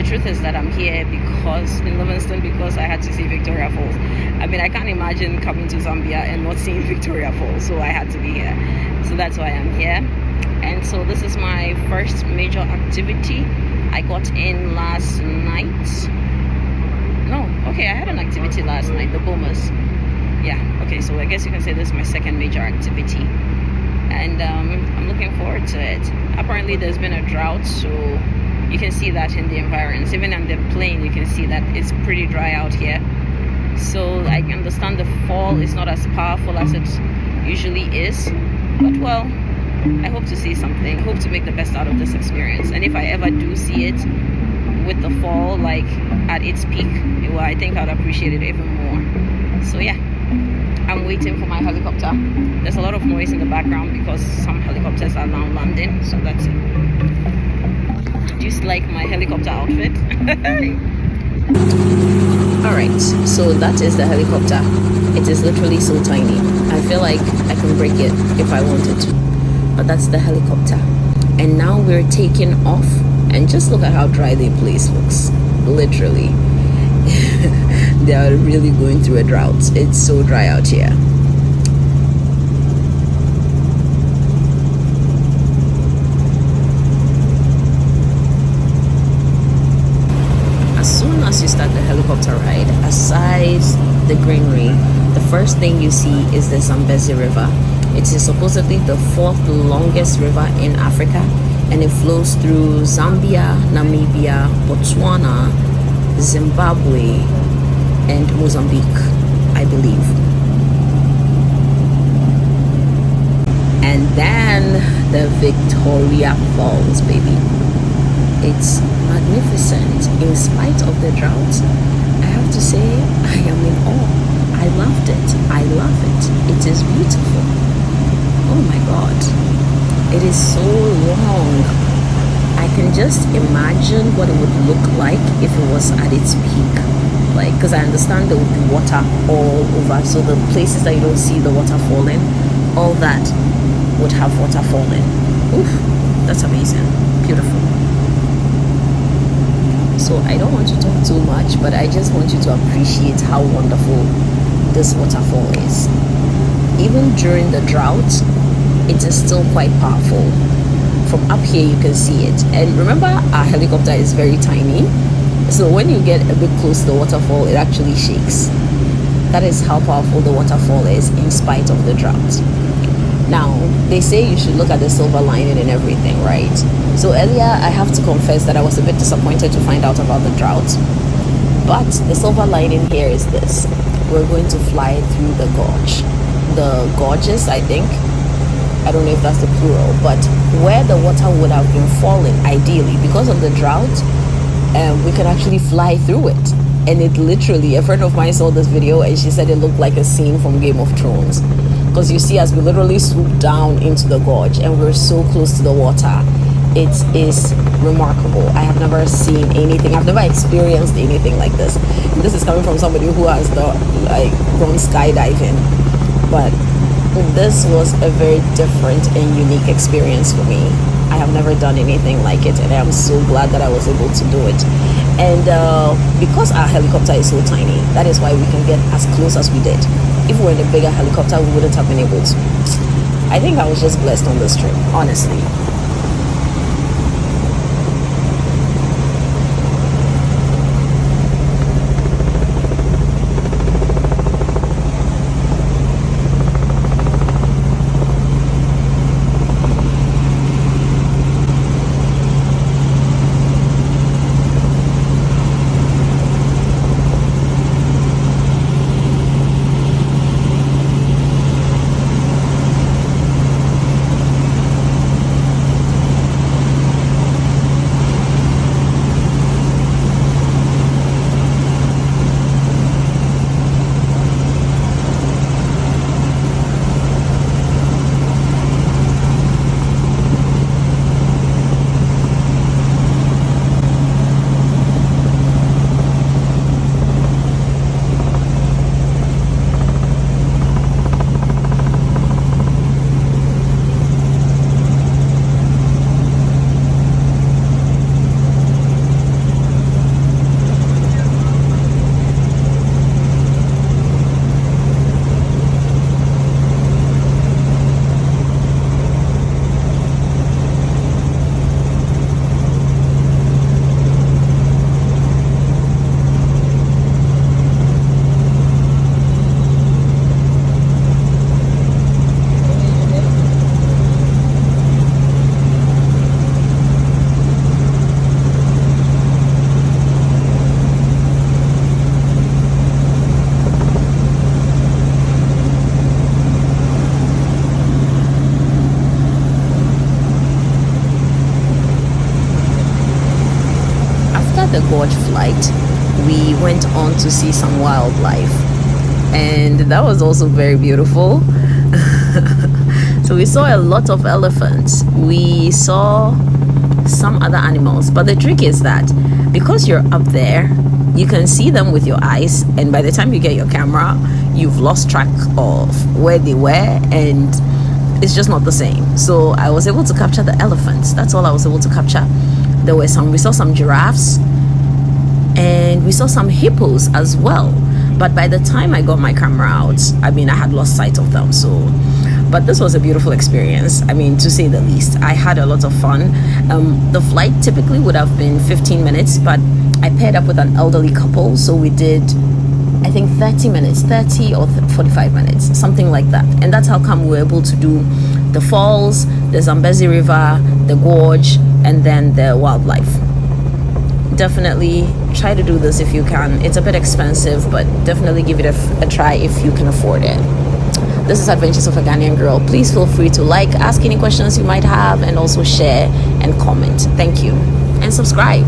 truth is that I'm here because in Livingstone because I had to see Victoria Falls. I mean, I can't imagine coming to Zambia and not seeing Victoria Falls, so I had to be here. So that's why I'm here. And so this is my first major activity. I got in last night. No, okay, I had an activity last night, the boomers. Yeah, okay, so I guess you can say this is my second major activity. And I'm looking forward to it. Apparently there's been a drought, so you can see that in the environs. Even on the plane, you can see that it's pretty dry out here. So I understand the fall is not as powerful as it usually is. But well, I hope to see something. I hope to make the best out of this experience. And if I ever do see it with the fall, like at its peak, well, I think I'd appreciate it even more. So yeah, I'm waiting for my helicopter. There's a lot of noise in the background because some helicopters are now landing. So that's it. Just like my helicopter outfit. Alright, so that is the helicopter. It is literally so tiny. I feel like I can break it if I wanted to. But that's the helicopter. And now we're taking off. And just look at how dry the place looks. Literally. They are really going through a drought. It's so dry out here. As soon as you start the helicopter ride, aside the greenery, the first thing you see is the Zambezi River. It is supposedly the 4th longest river in Africa, and it flows through Zambia, Namibia, Botswana, Zimbabwe, and Mozambique, I believe. And then the Victoria Falls, baby. It's magnificent. In spite of the drought, I have to say I am in awe. I loved it. I love it. It is beautiful. Oh my God. It is so long. I can just imagine what it would look like if it was at its peak. Like, because I understand there would be water all over. So the places that you don't see the water falling, all that would have water falling. Oof, that's amazing. Beautiful. So I don't want to talk too much, but I just want you to appreciate how wonderful this waterfall is. Even during the drought, it is still quite powerful. From up here you can see it. And remember, our helicopter is very tiny, so when you get a bit close to the waterfall, it actually shakes. That is how powerful the waterfall is in spite of the drought. Now, they say you should look at the silver lining and everything, right? So earlier, I have to confess that I was a bit disappointed to find out about the drought. But the silver lining here is this. We're going to fly through the gorge. The gorges, I think. I don't know if that's the plural, but where the water would have been falling, ideally, because of the drought, we can actually fly through it. And it literally, a friend of mine saw this video and she said it looked like a scene from Game of Thrones. Because you see, as we literally swoop down into the gorge and we're so close to the water, it is remarkable. I have never seen anything, I've never experienced anything like this. And this is coming from somebody who has gone skydiving. But this was a very different and unique experience for me. I have never done anything like it, and I'm so glad that I was able to do it. And because our helicopter is so tiny, that is why we can get as close as we did. If we were in a bigger helicopter, we wouldn't have been able to. I think I was just blessed on this trip, honestly. flight, we went on to see some wildlife, and that was also very beautiful. So we saw a lot of elephants, we saw some other animals, but the trick is that because you're up there, you can see them with your eyes, and by the time you get your camera, you've lost track of where they were, and it's just not the same. So I was able to capture the elephants. That's all I was able to capture. We saw some giraffes, and we saw some hippos as well, but by the time I got my camera out, I had lost sight of them. But this was a beautiful experience, to say the least. I had a lot of fun. The flight typically would have been 15 minutes, but I paired up with an elderly couple, so we did, I think, 30 or 45 minutes, something like that. And that's how come we were able to do the falls, the Zambezi River, the gorge, and then the wildlife. Definitely try to do this if you can. It's a bit expensive, but definitely give it a try if you can afford it. This is Adventures of a Ghanaian Girl. Please feel free to like, ask any questions you might have, and also share and comment. Thank you. And subscribe.